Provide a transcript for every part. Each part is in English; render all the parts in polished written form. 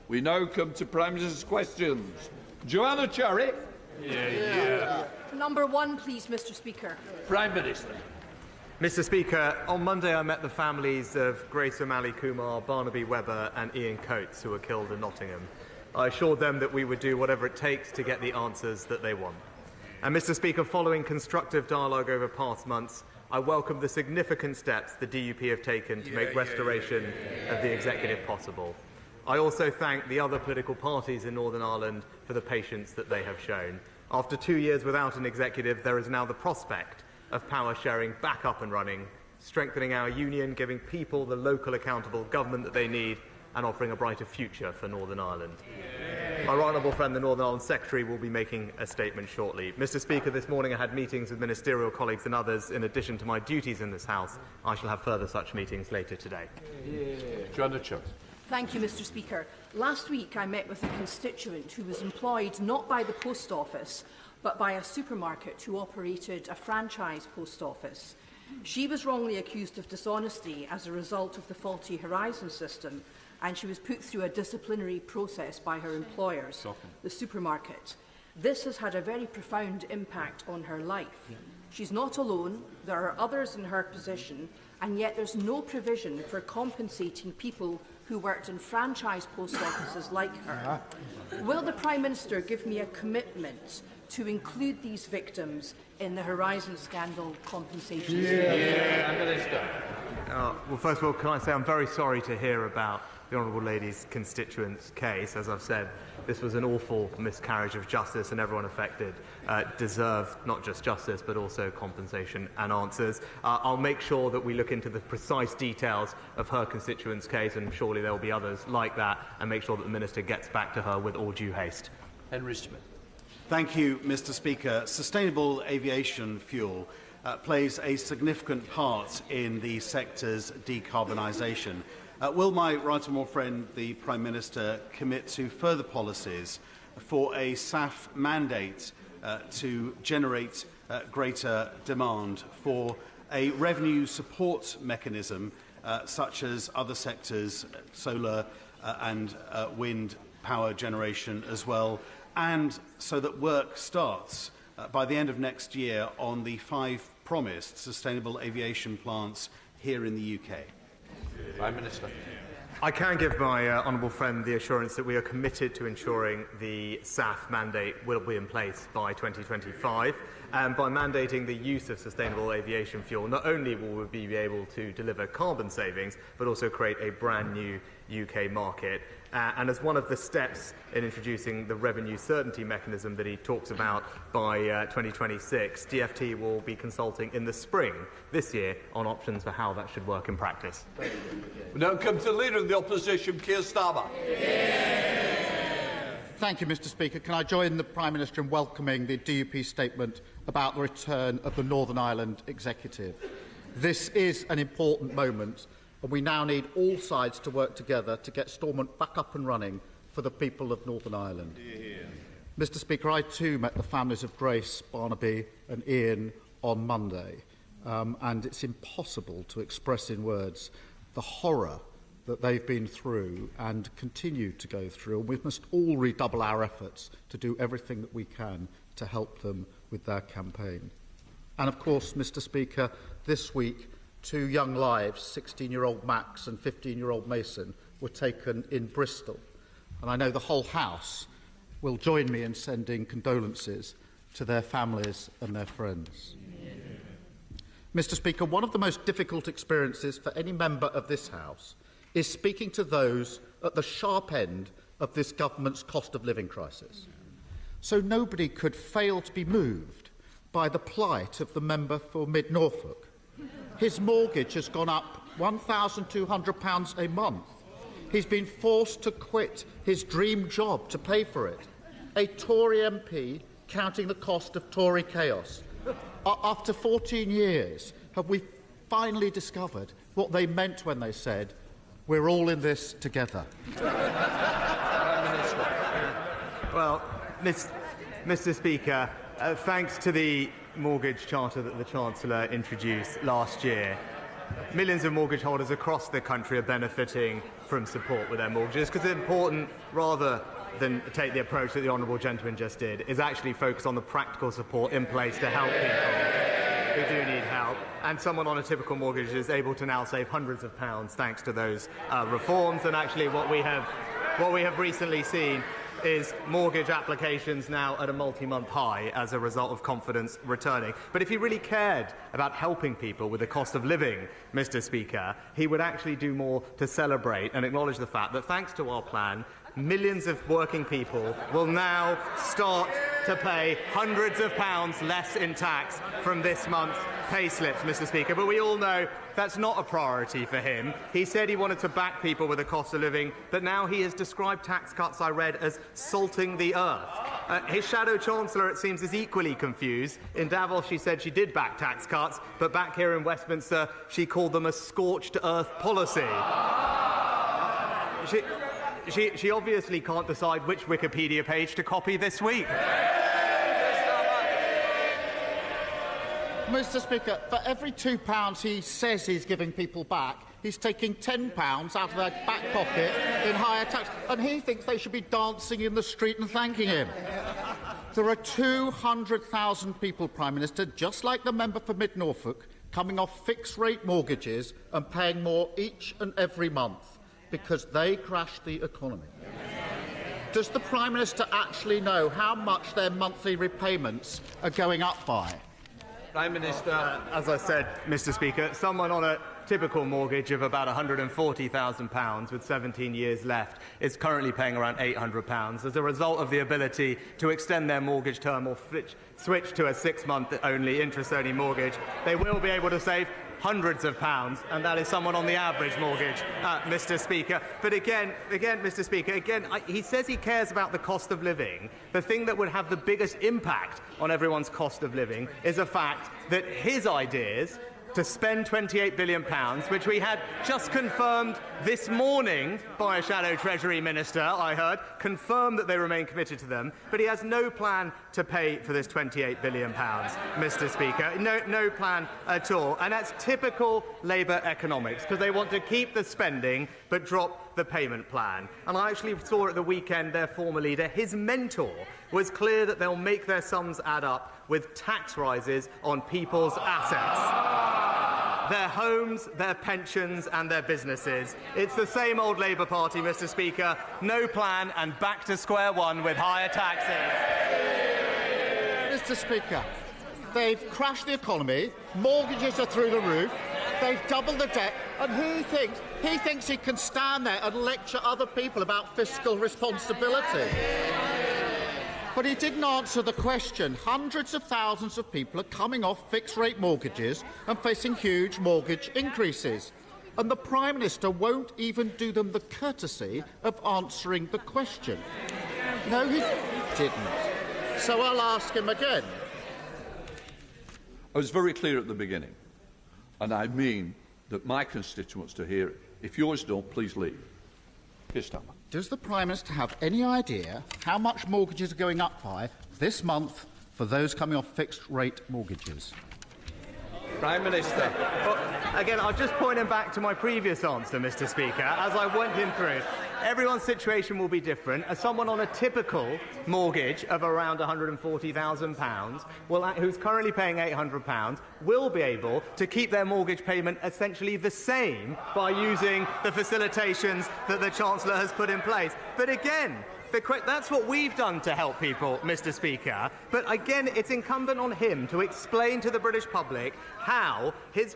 We now come to Prime Minister's questions. Joanna Cherry. Number 1, please, Mr. Speaker. Prime Minister. Mr. Speaker, on Monday I met the families of Grace O'Malley Kumar, Barnaby Webber and Ian Coates, who were killed in Nottingham. I assured them that we would do whatever it takes to get the answers that they want. And, Mr. Speaker, following constructive dialogue over past months, I welcome the significant steps the DUP have taken to make restoration of the executive possible. I also thank the other political parties in Northern Ireland for the patience that they have shown. After 2 years without an executive, there is now the prospect of power sharing back up and running, strengthening our union, giving people the local accountable government that they need, and offering a brighter future for Northern Ireland. My right honourable friend, the Northern Ireland Secretary, will be making a statement shortly. Mr. Speaker, this morning I had meetings with ministerial colleagues and others in addition to my duties in this House. I shall have further such meetings later today. Joanna Cherry. Thank you, Mr. Speaker. Last week I met with a constituent who was employed not by the Post Office but by a supermarket who operated a franchise post office. She was wrongly accused of dishonesty as a result of the faulty Horizon system, and she was put through a disciplinary process by her employers, the supermarket. This has had a very profound impact on her life. She's not alone. There are others in her position, and yet there's no provision for compensating people who worked in franchise post offices like her. Will the Prime Minister give me a commitment to include these victims in the Horizon scandal compensation scheme? Well, first of all, can I say I'm very sorry to hear about the Honourable Lady's constituent's case. As I've said, this was an awful miscarriage of justice, and everyone affected deserved not just justice but also compensation and answers. I'll make sure that we look into the precise details of her constituent's case, and surely there will be others like that, and make sure that the Minister gets back to her with all due haste. Henry Smith. Thank you, Mr. Speaker. Sustainable aviation fuel plays a significant part in the sector's decarbonisation. Will my right honourable friend, the Prime Minister, commit to further policies for a SAF mandate to generate greater demand, for a revenue support mechanism such as other sectors, solar and wind power generation as well, and so that work starts by the end of next year on the 5 promised sustainable aviation plants here in the UK? Prime Minister. I can give my honourable friend the assurance that we are committed to ensuring the SAF mandate will be in place by 2025. And by mandating the use of sustainable aviation fuel, not only will we be able to deliver carbon savings, but also create a brand new UK market. And as one of the steps in introducing the revenue certainty mechanism that he talks about by 2026, DfT will be consulting in the spring this year on options for how that should work in practice. We now come to the Leader of the Opposition, Keir Starmer. Thank you, Mr. Speaker. Can I join the Prime Minister in welcoming the DUP statement about the return of the Northern Ireland Executive? This is an important moment, and we now need all sides to work together to get Stormont back up and running for the people of Northern Ireland. Mr. Speaker, I too met the families of Grace, Barnaby and Ian on Monday, and it's impossible to express in words the horror that they've been through and continue to go through, and we must all redouble our efforts to do everything that we can to help them with their campaign. And of course, Mr. Speaker, this week 2 young lives, 16-year-old Max and 15-year-old Mason, were taken in Bristol, and I know the whole House will join me in sending condolences to their families and their friends. Mr. Speaker, one of the most difficult experiences for any member of this House is speaking to those at the sharp end of this government's cost of living crisis. So nobody could fail to be moved by the plight of the member for Mid Norfolk. His mortgage has gone up £1,200 a month. He's been forced to quit his dream job to pay for it. A Tory MP counting the cost of Tory chaos. After 14 years, have we finally discovered what they meant when they said, "We're all in this together"? Well, Mr. Speaker, thanks to the mortgage charter that the Chancellor introduced last year, millions of mortgage holders across the country are benefiting from support with their mortgages, because it's important, rather than take the approach that the honourable gentleman just did, is actually focus on the practical support in place to help people who do need help. And someone on a typical mortgage is able to now save hundreds of pounds thanks to those reforms. And actually what we have recently seen is mortgage applications now at a multi-month high as a result of confidence returning. But if he really cared about helping people with the cost of living, Mr. Speaker, he would actually do more to celebrate and acknowledge the fact that thanks to our plan, millions of working people will now start to pay hundreds of pounds less in tax from this month's pay slips, Mr. Speaker. But we all know that's not a priority for him. He said he wanted to back people with the cost of living, but now he has described tax cuts, I read, as salting the earth. His shadow chancellor, it seems, is equally confused. In Davos, she said she did back tax cuts, but back here in Westminster, she called them a scorched earth policy. She obviously can't decide which Wikipedia page to copy this week. Mr. Speaker, for every £2 he says he's giving people back, he's taking £10 out of their back pocket in higher tax, and he thinks they should be dancing in the street and thanking him. There are 200,000 people, Prime Minister, just like the member for Mid-Norfolk, coming off fixed-rate mortgages and paying more each and every month because they crashed the economy. Does the Prime Minister actually know how much their monthly repayments are going up by? Prime Minister, as I said, Mr. Speaker, someone on a typical mortgage of about £140,000 with 17 years left is currently paying around £800 as a result of the ability to extend their mortgage term or switch to a 6-month-only, interest-only mortgage. They will be able to save hundreds of pounds, and that is someone on the average mortgage, Mr. Speaker. But again, Mr. Speaker, he says he cares about the cost of living. The thing that would have the biggest impact on everyone's cost of living is the fact that his ideas to spend £28 billion, which we had just confirmed this morning by a Shadow Treasury Minister, I heard, confirmed that they remain committed to them, but he has no plan to pay for this £28 billion, Mr. Speaker. No plan at all. And that's typical Labour economics, because they want to keep the spending but drop the payment plan. And I actually saw at the weekend their former leader, his mentor, was clear that they'll make their sums add up with tax rises on people's assets, their homes, their pensions and their businesses. It's the same old Labour Party, Mr. Speaker. No plan and back to square one with higher taxes. Mr. Speaker, they've crashed the economy, mortgages are through the roof, they've doubled the debt, and he thinks he can stand there and lecture other people about fiscal responsibility. But he didn't answer the question. Hundreds of thousands of people are coming off fixed-rate mortgages and facing huge mortgage increases. And the Prime Minister won't even do them the courtesy of answering the question. No, he didn't. So I'll ask him again. I was very clear at the beginning, and I mean that my constituents to hear it. If yours don't, please leave. Keir Starmer. Does the Prime Minister have any idea how much mortgages are going up by this month for those coming off fixed-rate mortgages? Prime Minister. Well, again, I'll just point him back to my previous answer, Mr. Speaker, as I went him through. Everyone's situation will be different. As someone on a typical mortgage of around £140,000, who's currently paying £800, will be able to keep their mortgage payment essentially the same by using the facilitations that the Chancellor has put in place. But again, that's what we've done to help people, Mr. Speaker. But again, it's incumbent on him to explain to the British public how his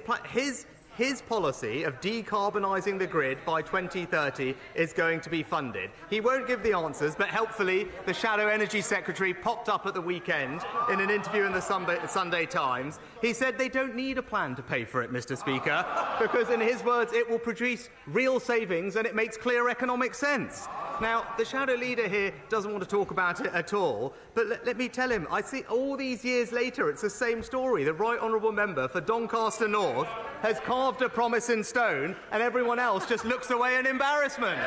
policy of decarbonising the grid by 2030 is going to be funded. He won't give the answers, but helpfully, the Shadow Energy Secretary popped up at the weekend in an interview in the Sunday Times. He said they don't need a plan to pay for it, Mr. Speaker, because, in his words, it will produce real savings and it makes clear economic sense. Now, the Shadow Leader here doesn't want to talk about it at all, but let me tell him, I see all these years later, it's the same story. The Right Honourable Member for Doncaster North has carved a promise in stone, and everyone else just looks away in embarrassment.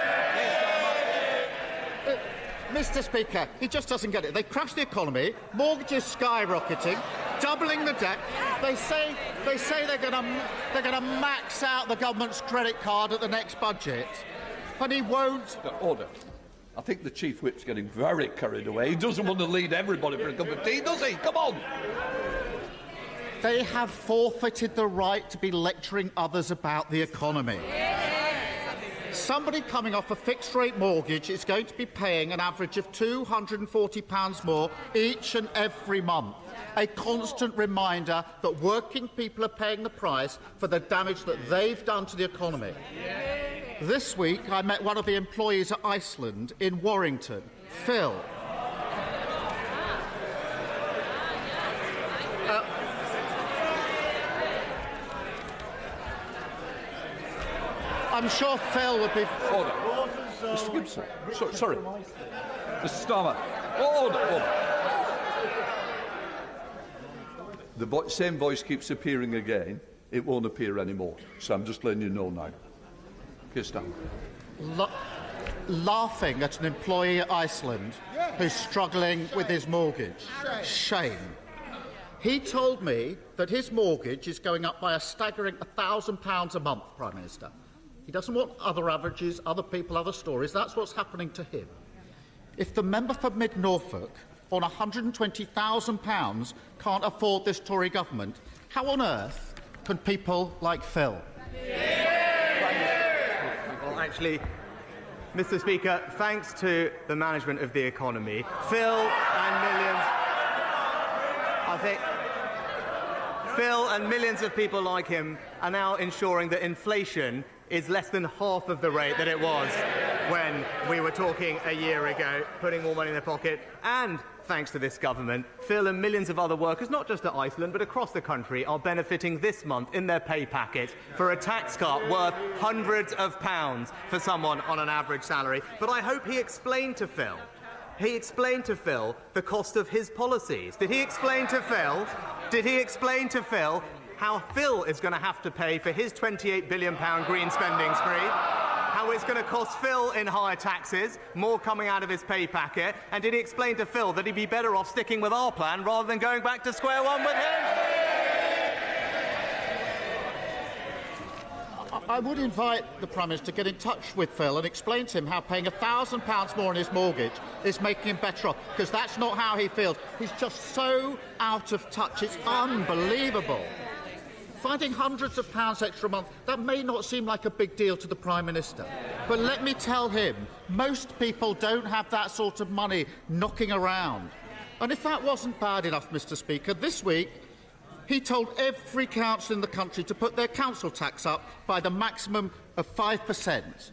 Mr. Speaker, he just doesn't get it. They crashed the economy, mortgages skyrocketing, doubling the debt. They say they're going to max out the government's credit card at the next budget, and he won't. Order. I think the Chief Whip's getting very carried away. He doesn't want to lead everybody for a cup of tea, does he? Come on! They have forfeited the right to be lecturing others about the economy. Somebody coming off a fixed-rate mortgage is going to be paying an average of £240 more each and every month. A constant reminder that working people are paying the price for the damage that they've done to the economy. This week, I met one of the employees at Iceland in Warrington, Phil. I'm sure Phil would be... Order. Mr Gibson. Sorry. Mr Starmer. Order. The same voice keeps appearing again. It won't appear anymore. So I'm just letting you know now. Keir Starmer. Laughing at an employee at Iceland who's struggling with his mortgage. Shame. He told me that his mortgage is going up by a staggering £1,000 a month, Prime Minister. He doesn't want other averages, other people, other stories. That's what's happening to him. If the member for Mid Norfolk on £120,000 can't afford this Tory government, how on earth can people like Phil? Well, actually, Mr. Speaker, thanks to the management of the economy, Phil and millions of people like him are now ensuring that inflation is less than half of the rate that it was when we were talking a year ago, putting more money in their pocket. And thanks to this government, Phil and millions of other workers, not just at Iceland but across the country, are benefiting this month in their pay packet for a tax cut worth hundreds of pounds for someone on an average salary. But I hope he explained to Phil the cost of his policies. Did he explain to Phil how Phil is going to have to pay for his £28 billion green spending spree, how it's going to cost Phil in higher taxes, more coming out of his pay packet, and did he explain to Phil that he'd be better off sticking with our plan rather than going back to square one with him? I would invite the Prime Minister to get in touch with Phil and explain to him how paying £1,000 more on his mortgage is making him better off, because that's not how he feels. He's just so out of touch. It's unbelievable. Finding hundreds of pounds extra a month, that may not seem like a big deal to the Prime Minister. But let me tell him, most people don't have that sort of money knocking around. And if that wasn't bad enough, Mr. Speaker, this week he told every council in the country to put their council tax up by the maximum of 5%.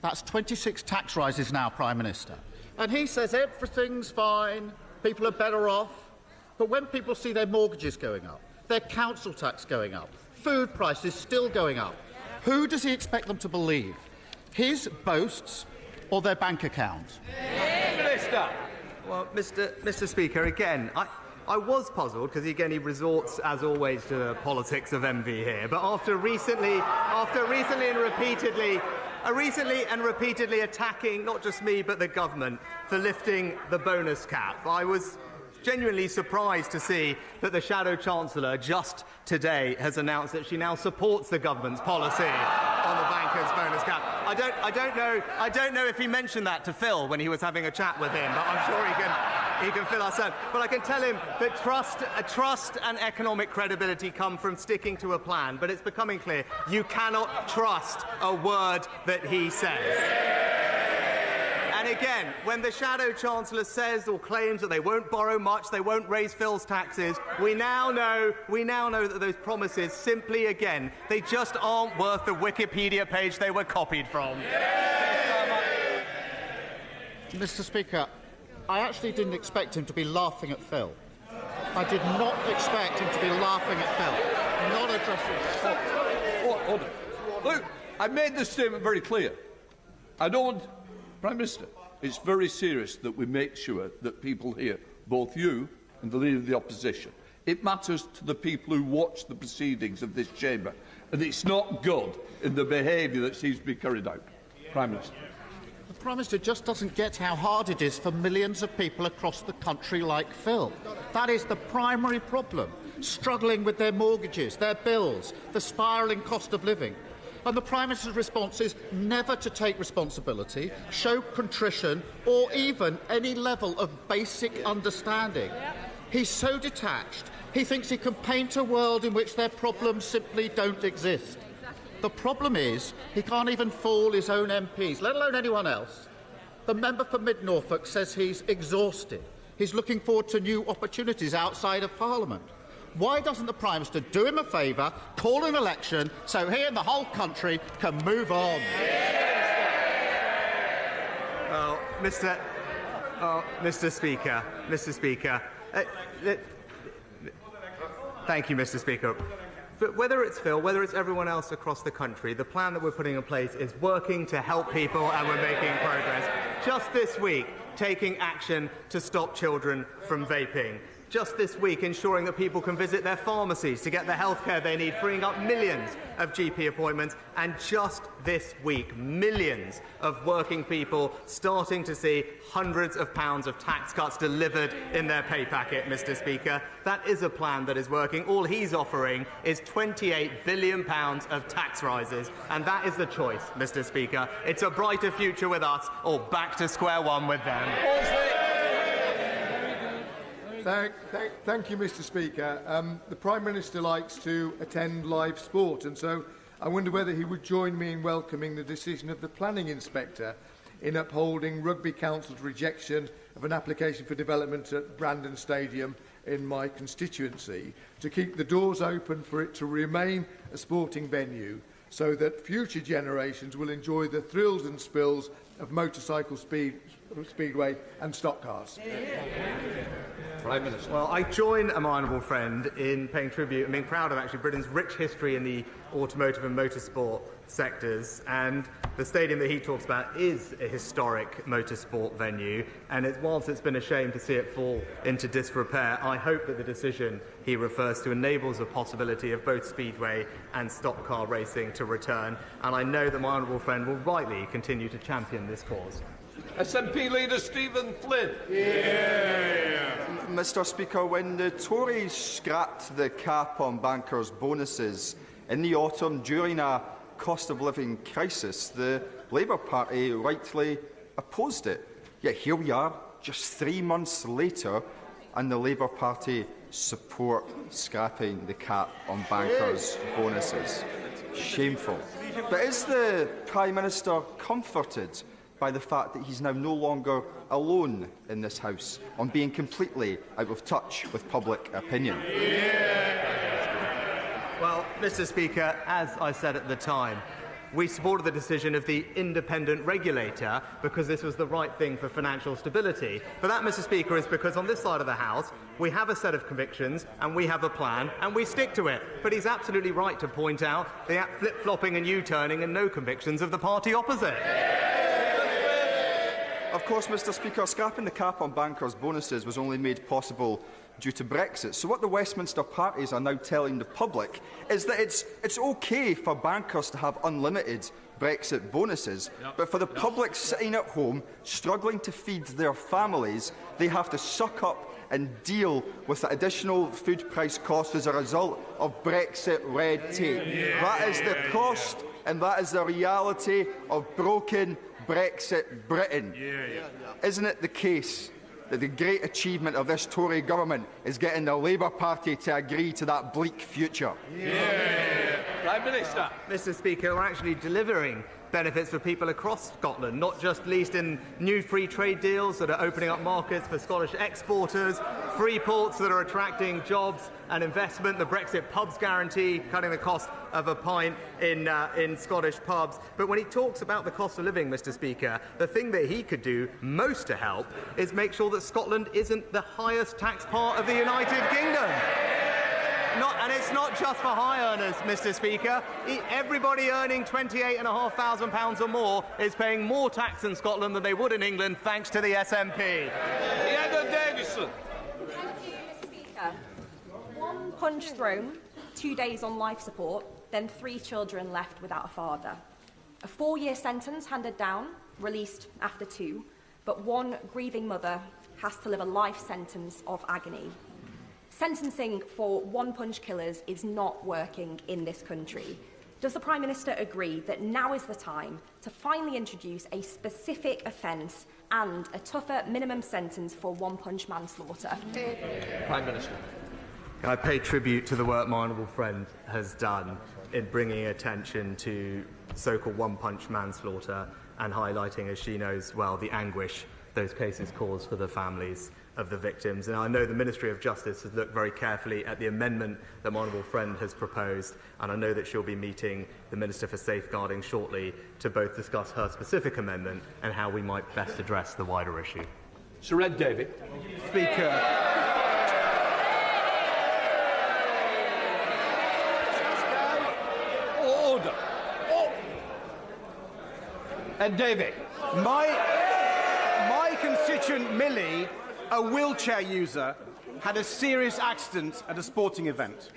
That's 26 tax rises now, Prime Minister. And he says everything's fine, people are better off. But when people see their mortgages going up, their council tax going up, food prices still going up, who does he expect them to believe? His boasts or their bank accounts? Minister! Well, Mr. Speaker, again, I was puzzled because, again, he resorts, as always, to the politics of envy here. But after recently and repeatedly attacking not just me but the government for lifting the bonus cap, I was genuinely surprised to see that the Shadow Chancellor just today has announced that she now supports the government's policy on the bankers' bonus cap. I don't know if he mentioned that to Phil when he was having a chat with him, but I'm sure he can fill us in. But I can tell him that trust and economic credibility come from sticking to a plan. But it's becoming clear you cannot trust a word that he says. And again, when the Shadow Chancellor says or claims that they won't borrow much, they won't raise Phil's taxes, we now know that those promises simply, again, they just aren't worth the Wikipedia page they were copied from. Mr. Speaker, I actually didn't expect him to be laughing at Phil. I did not expect him to be laughing at Phil, not addressing Order. Look, I made this statement very clear. I don't... Prime Minister, it's very serious that we make sure that people hear, both you and the Leader of the Opposition. It matters to the people who watch the proceedings of this chamber, and it's not good in the behaviour that seems to be carried out. Prime Minister. The Prime Minister just doesn't get how hard it is for millions of people across the country like Phil. That is the primary problem. struggling with their mortgages, their bills, the spiralling cost of living. And the Prime Minister's response is never to take responsibility, show contrition, or even any level of basic understanding. He's so detached, he thinks he can paint a world in which their problems simply don't exist. The problem is he can't even fool his own MPs, let alone anyone else. The member for Mid Norfolk says he's exhausted. He's looking forward to new opportunities outside of Parliament. Why doesn't the Prime Minister do him a favour, call an election, so he and the whole country can move on? Well, Mr. Speaker, thank you, Mr. Speaker. But whether it's Phil, whether it's everyone else across the country, the plan that we're putting in place is working to help people, and we're making progress. Just this week, taking action to stop children from vaping. Just this week, ensuring that people can visit their pharmacies to get the healthcare they need, freeing up millions of GP appointments. And just this week, millions of working people starting to see hundreds of pounds of tax cuts delivered in their pay packet, Mr. Speaker. That is a plan that is working. All he's offering is £28 billion of tax rises. And that is the choice, Mr. Speaker. It's a brighter future with us, or back to square one with them. Thank you, Mr. Speaker. The Prime Minister likes to attend live sport, and so I wonder whether he would join me in welcoming the decision of the Planning Inspector in upholding Rugby Council's rejection of an application for development at Brandon Stadium in my constituency to keep the doors open for it to remain a sporting venue so that future generations will enjoy the thrills and spills of motorcycle speedway and stock cars. Prime Minister. Well, I join my honourable friend in paying tribute and being proud of actually Britain's rich history in the automotive and motorsport sectors, and the stadium that he talks about is a historic motorsport venue, and whilst it's been a shame to see it fall into disrepair, I hope that the decision he refers to enables a possibility of both speedway and stock car racing to return, and I know that my honourable friend will rightly continue to champion this cause. SNP Leader Stephen Flynn. Mr. Speaker, when the Tories scrapped the cap on bankers' bonuses in the autumn during a cost of living crisis, the Labour Party rightly opposed it. Yet here we are, just 3 months later, and the Labour Party support scrapping the cap on bankers' bonuses. Shameful. But is the Prime Minister comforted by the fact that he's now no longer alone in this House on being completely out of touch with public opinion? Well, Mr. Speaker, as I said at the time, we supported the decision of the independent regulator because this was the right thing for financial stability. But that, Mr. Speaker, is because on this side of the House, we have a set of convictions and we have a plan and we stick to it. But he's absolutely right to point out the flip-flopping and U-turning and no convictions of the party opposite. Of course, Mr. Speaker, scrapping the cap on bankers' bonuses was only made possible due to Brexit. So what the Westminster parties are now telling the public is that it's OK for bankers to have unlimited Brexit bonuses, but for the public sitting at home, struggling to feed their families, they have to suck up and deal with the additional food price costs as a result of Brexit red tape. That is the cost, and that is the reality of broken Brexit Britain. Isn't it the case that the great achievement of this Tory government is getting the Labour Party to agree to that bleak future? Prime Minister. Mr. Speaker, we're actually delivering benefits for people across Scotland, not just least in new free trade deals that are opening up markets for Scottish exporters, free ports that are attracting jobs and investment, the Brexit pubs guarantee, cutting the cost of a pint in Scottish pubs. But when he talks about the cost of living, Mr. Speaker, the thing that he could do most to help is make sure that Scotland isn't the highest tax part of the United Kingdom. And it's not just for high earners, Mr. Speaker. Everybody earning £28,500 or more is paying more tax in Scotland than they would in England, thanks to the SNP. Ian Davison. Thank you, Mr. Speaker. One punch thrown, 2 days on life support, then 3 children left without a father. A 4-year sentence handed down, released after 2, but one grieving mother has to live a life sentence of agony. Sentencing for one-punch killers is not working in this country. Does the Prime Minister agree that now is the time to finally introduce a specific offence and a tougher minimum sentence for one-punch manslaughter? Prime Minister. Can I pay tribute to the work my honourable friend has done in bringing attention to so-called one-punch manslaughter and highlighting, as she knows well, the anguish those cases cause for the families of the victims. And I know the Ministry of Justice has looked very carefully at the amendment that my honourable friend has proposed, and I know that she'll be meeting the Minister for Safeguarding shortly to both discuss her specific amendment and how we might best address the wider issue. Sir Ed Davey. Speaker. Order. Oh. Ed Davey. My constituent Millie, a wheelchair user, had a serious accident at a sporting event.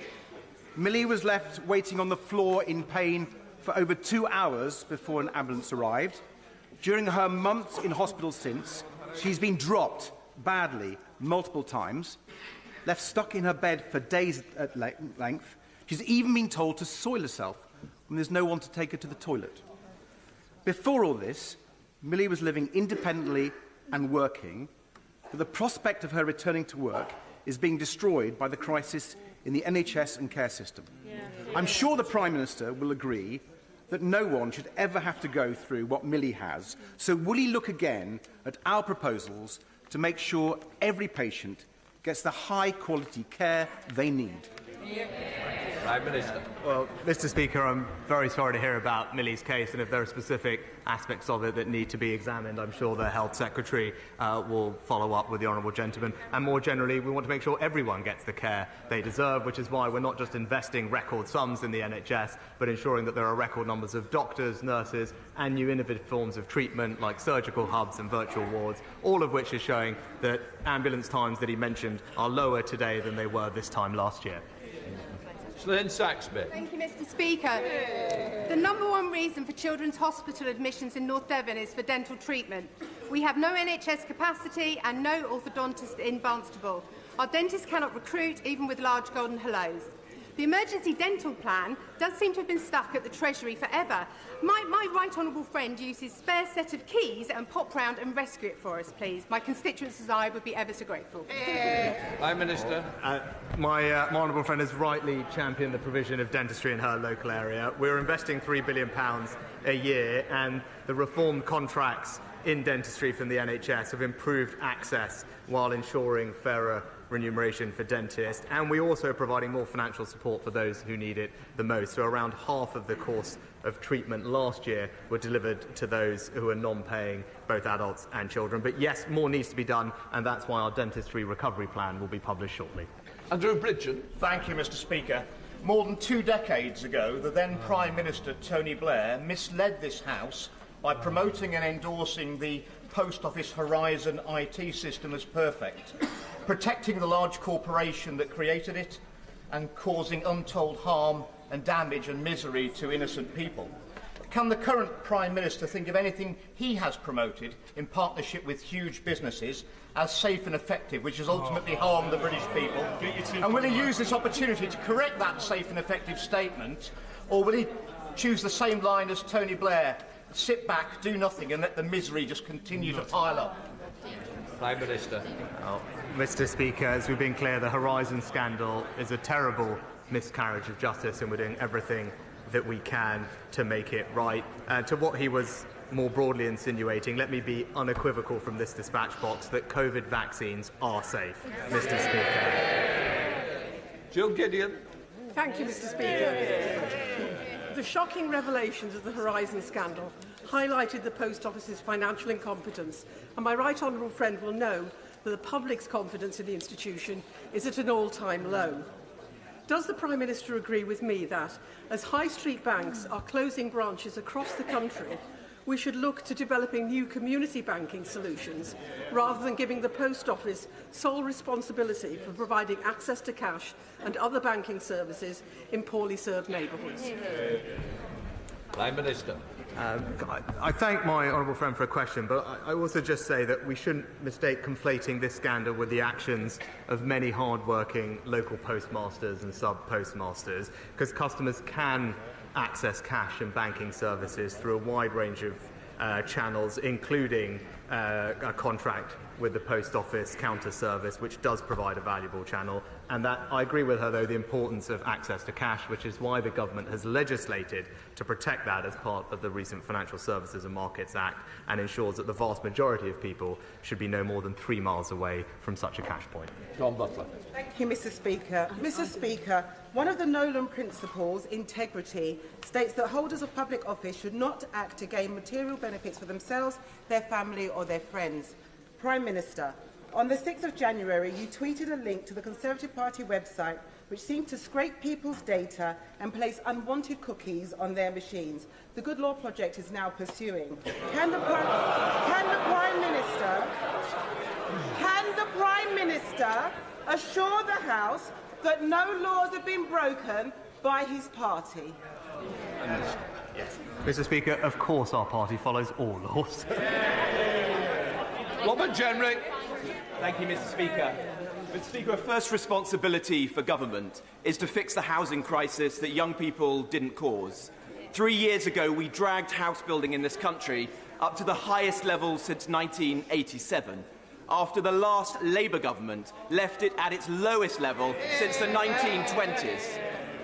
Millie was left waiting on the floor in pain for over 2 hours before an ambulance arrived. During her months in hospital since, she's been dropped badly multiple times, left stuck in her bed for days at length. She's even been told to soil herself when there's no one to take her to the toilet. Before all this, Millie was living independently and working, but the prospect of her returning to work is being destroyed by the crisis in the NHS and care system. I'm sure the Prime Minister will agree that no one should ever have to go through what Millie has, so will he look again at our proposals to make sure every patient gets the high-quality care they need? Prime Minister. Well, Mr. Speaker, I'm very sorry to hear about Millie's case, and if there are specific aspects of it that need to be examined, I'm sure the Health Secretary will follow up with the honourable gentleman. And more generally, we want to make sure everyone gets the care they deserve, which is why we're not just investing record sums in the NHS, but ensuring that there are record numbers of doctors, nurses, and new innovative forms of treatment like surgical hubs and virtual wards, all of which is showing that ambulance times that he mentioned are lower today than they were this time last year. Lynn Saxby. Thank you, Mr. Speaker. The number one reason for children's hospital admissions in North Devon is for dental treatment. We have no NHS capacity and no orthodontist in Barnstable. Our dentists cannot recruit, even with large golden hellos. The emergency dental plan does seem to have been stuck at the Treasury forever. My right honourable friend use his spare set of keys and pop round and rescue it for us, please. My constituents and I would be ever so grateful. Prime Minister. My honourable friend has rightly championed the provision of dentistry in her local area. We're investing £3 billion a year, and the reformed contracts in dentistry from the NHS have improved access while ensuring fairer remuneration for dentists, and we're also providing more financial support for those who need it the most. So around half of the course of treatment last year were delivered to those who are non-paying, both adults and children. But yes, more needs to be done, and that's why our dentistry recovery plan will be published shortly. Andrew Bridgen. Thank you, Mr. Speaker. More than 2 decades ago, the then Prime Minister Tony Blair misled this House by promoting and endorsing the Post Office Horizon IT system as perfect, protecting the large corporation that created it and causing untold harm and damage and misery to innocent people. Can the current Prime Minister think of anything he has promoted in partnership with huge businesses as safe and effective, which has ultimately harmed the British people? And will he use this opportunity to correct that safe and effective statement, or will he choose the same line as Tony Blair, sit back, do nothing, and let the misery just continue to pile up? Prime Minister. Mr. Speaker, as we've been clear, the Horizon scandal is a terrible miscarriage of justice, and we're doing everything that we can to make it right. To what he was more broadly insinuating, let me be unequivocal from this dispatch box that COVID vaccines are safe, Mr. Speaker. Jill Gideon. Thank you, Mr. Speaker. The shocking revelations of the Horizon scandal highlighted the Post Office's financial incompetence, and my right honourable friend will know that the public's confidence in the institution is at an all-time low. Does the Prime Minister agree with me that, as high street banks are closing branches across the country, we should look to developing new community banking solutions rather than giving the Post Office sole responsibility for providing access to cash and other banking services in poorly served neighbourhoods? Prime Minister. I thank my honourable friend for a question, but I also just say that we shouldn't mistake conflating this scandal with the actions of many hard-working local postmasters and sub-postmasters, because customers can access cash and banking services through a wide range of channels, including a contract with the Post Office counter service, which does provide a valuable channel. And that, I agree with her, though, the importance of access to cash, which is why the government has legislated to protect that as part of the recent Financial Services and Markets Act, and ensures that the vast majority of people should be no more than 3 miles away from such a cash point. John Butler. Thank you, Mr. Speaker. Mr. Speaker, one of the Nolan principles, integrity, states that holders of public office should not act to gain material benefits for themselves, their family or their friends. Prime Minister, on the 6th of January, you tweeted a link to the Conservative Party website which seemed to scrape people's data and place unwanted cookies on their machines. The Good Law Project is now pursuing. Can the Prime Minister assure the House that no laws have been broken by his party? Yes. Mr. Speaker, of course our party follows all laws. Robert Jenrick. Thank you, Mr. Speaker. Mr. Speaker, a first responsibility for government is to fix the housing crisis that young people didn't cause. 3 years ago, we dragged house building in this country up to the highest level since 1987, after the last Labour government left it at its lowest level since the 1920s.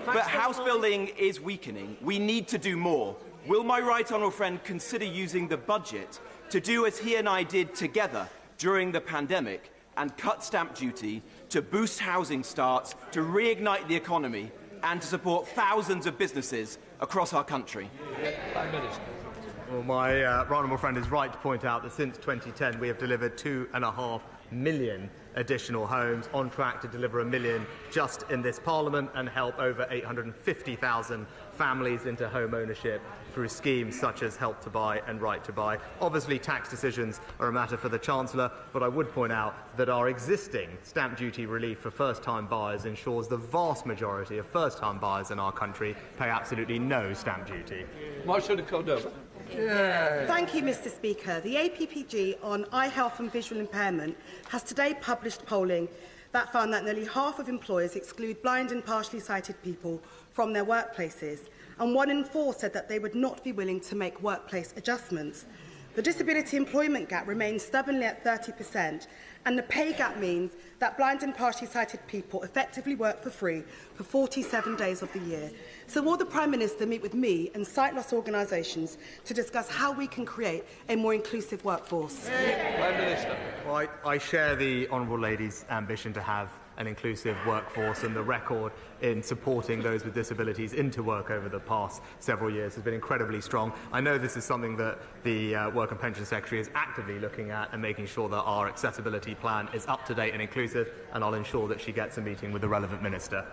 But house building is weakening. We need to do more. Will my right honourable friend consider using the budget to do as he and I did together during the pandemic and cut stamp duty to boost housing starts, to reignite the economy and to support thousands of businesses across our country? Prime Minister. Well, my right honourable friend is right to point out that since 2010 we have delivered 2.5 million additional homes, on track to deliver 1 million just in this Parliament, and help over 850,000 families into home ownership through schemes such as Help to Buy and Right to Buy. Obviously, tax decisions are a matter for the Chancellor, but I would point out that our existing stamp duty relief for first-time buyers ensures the vast majority of first-time buyers in our country pay absolutely no stamp duty. Marcia de Cordova. Thank you, Mr. Speaker. The APPG on eye health and visual impairment has today published polling that found that nearly half of employers exclude blind and partially sighted people from their workplaces, and 1 in 4 said that they would not be willing to make workplace adjustments. The disability employment gap remains stubbornly at 30%, and the pay gap means that blind and partially sighted people effectively work for free for 47 days of the year. So will the Prime Minister meet with me and sight loss organisations to discuss how we can create a more inclusive workforce? Prime Minister. Well, I share the honourable lady's ambition to have an inclusive workforce, and the record in supporting those with disabilities into work over the past several years has been incredibly strong. I know this is something that the Work and Pension Secretary is actively looking at and making sure that our accessibility plan is up to date and inclusive, and I'll ensure that she gets a meeting with the relevant minister.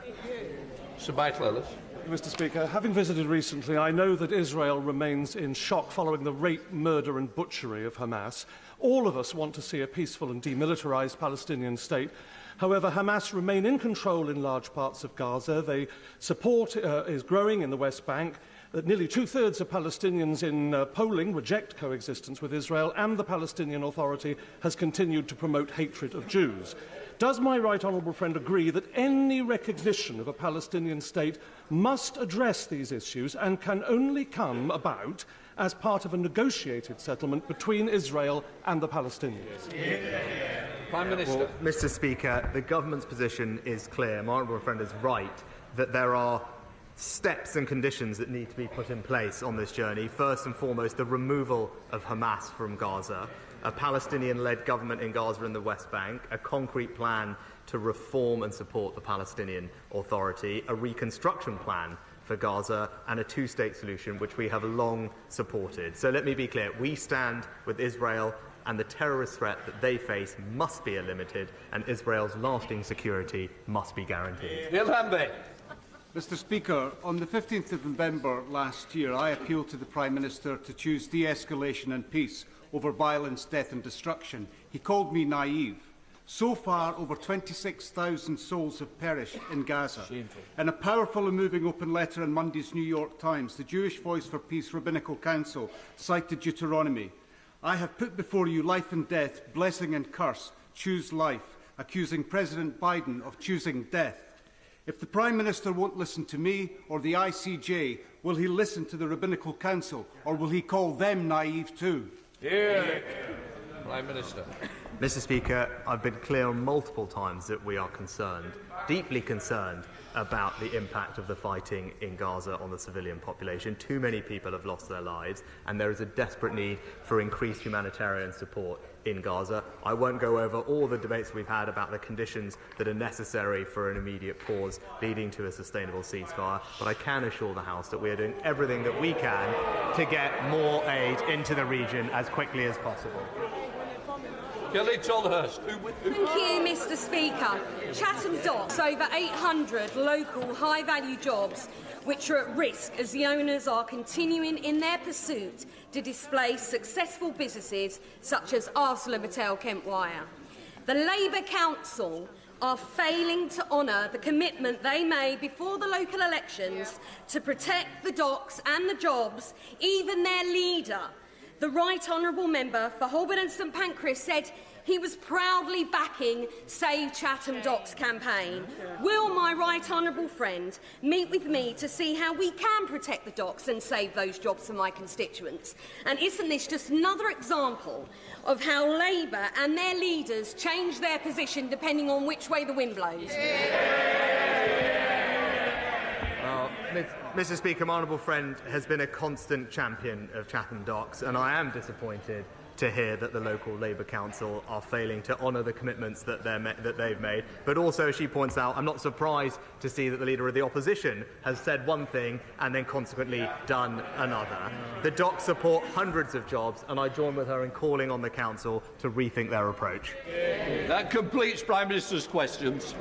Sir Michael Ellis. Mr. Speaker, having visited recently, I know that Israel remains in shock following the rape, murder and butchery of Hamas. All of us want to see a peaceful and demilitarised Palestinian state. However, Hamas remain in control in large parts of Gaza. Their support is growing in the West Bank. Nearly 2/3 of Palestinians in polling reject coexistence with Israel, and the Palestinian Authority has continued to promote hatred of Jews. Does my right honourable friend agree that any recognition of a Palestinian state must address these issues and can only come about as part of a negotiated settlement between Israel and the Palestinians? Prime Minister. Well, Mr. Speaker, the government's position is clear. My honourable friend is right that there are steps and conditions that need to be put in place on this journey. First and foremost, the removal of Hamas from Gaza, a Palestinian-led government in Gaza and the West Bank, a concrete plan to reform and support the Palestinian Authority, a reconstruction plan for Gaza, and a two-state solution, which we have long supported. So let me be clear. We stand with Israel, and the terrorist threat that they face must be limited, and Israel's lasting security must be guaranteed. Neil Lambert. Mr. Speaker, on the 15th of November last year, I appealed to the Prime Minister to choose de-escalation and peace over violence, death and destruction. He called me naive. So far, over 26,000 souls have perished in Gaza. Shameful. In a powerful and moving open letter in Monday's New York Times, the Jewish Voice for Peace Rabbinical Council cited Deuteronomy. I have put before you life and death, blessing and curse. Choose life, accusing President Biden of choosing death. If the Prime Minister won't listen to me or the ICJ, will he listen to the Rabbinical Council, or will he call them naive too? Yeah. Prime Minister. Mr. Speaker, I've been clear multiple times that we are concerned, deeply concerned, about the impact of the fighting in Gaza on the civilian population. Too many people have lost their lives, and there is a desperate need for increased humanitarian support in Gaza. I won't go over all the debates we've had about the conditions that are necessary for an immediate pause leading to a sustainable ceasefire, but I can assure the House that we are doing everything that we can to get more aid into the region as quickly as possible. Kelly Tolhurst. Thank you, Mr. Speaker. Chatham Docks, over 800 local high-value jobs which are at risk as the owners are continuing in their pursuit to displace successful businesses such as ArcelorMittal Kent Wire. The Labour Council are failing to honour the commitment they made before the local elections to protect the docks and the jobs. Even their leader, the Right Honourable Member for Holborn and St Pancras, said he was proudly backing Save Chatham Docks campaign. Will my right honourable friend meet with me to see how we can protect the docks and save those jobs for my constituents? And isn't this just another example of how Labour and their leaders change their position depending on which way the wind blows? Mr. Speaker, my honourable friend has been a constant champion of Chatham Docks, and I am disappointed to hear that the local Labour Council are failing to honour the commitments that they've made. But also, as she points out, I'm not surprised to see that the Leader of the Opposition has said one thing and then consequently done another. The docks support hundreds of jobs, and I join with her in calling on the Council to rethink their approach. That completes Prime Minister's questions.